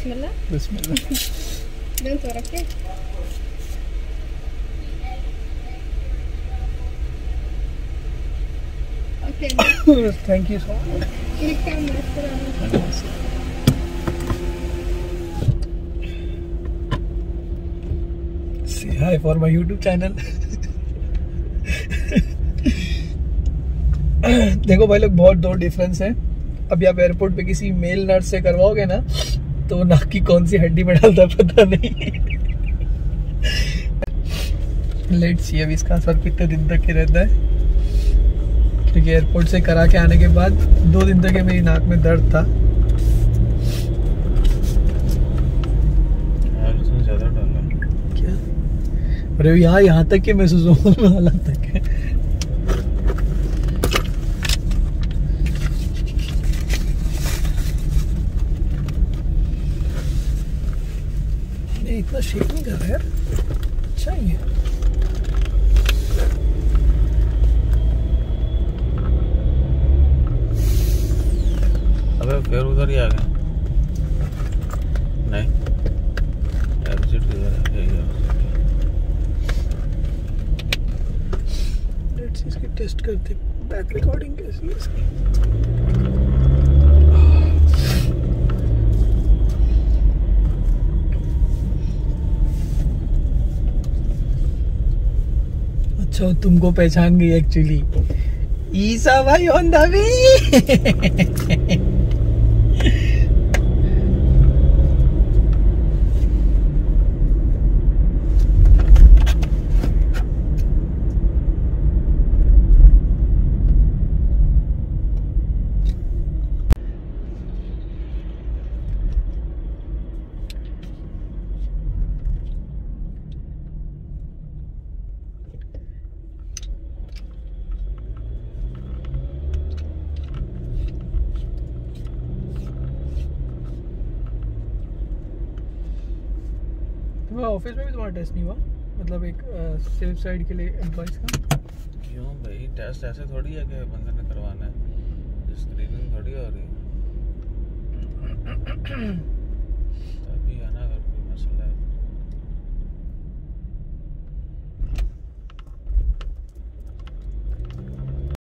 बिस्मिल्लाह। बिस्मिल्लाह। तो रखे। Okay. Thank you so much. Say hi for my YouTube channel. देखो भाई लोग, बहुत दो डिफरेंस है। अभी आप एयरपोर्ट पे किसी मेल नर्स से करवाओगे ना, तो नाक की कौन सी हड्डी में डालता पता नहीं। लेट्स सी अभी इसका असर कितने दिन तक के रहता है, क्योंकि एयरपोर्ट से करा के आने के बाद 2 दिन तक मेरी नाक में दर्द था। ज्यादा डाला क्या? अरे यहाँ तक के महसूस होने वाला तक है। इतना शेक नहीं कर रहा यार, अच्छा ही है। अबे फिर उधर ही आ गया। नहीं एग्जिट किधर है? लेट्स इसकी टेस्ट करते, बैक रिकॉर्डिंग कैसी है इसकी। अच्छा तुमको पहचान गई एक्चुअली। ईसा भाई ऑन द वे। ऑफिस में भी तुम्हारा टेस्ट नहीं हुआ? मतलब एक सेफ साइड के लिए एम्प्लॉइज का? क्यों भाई, टेस्ट ऐसे थोड़ी है कि बंदे ने करवाना है, स्क्रीनिंग थोड़ी हो रही है।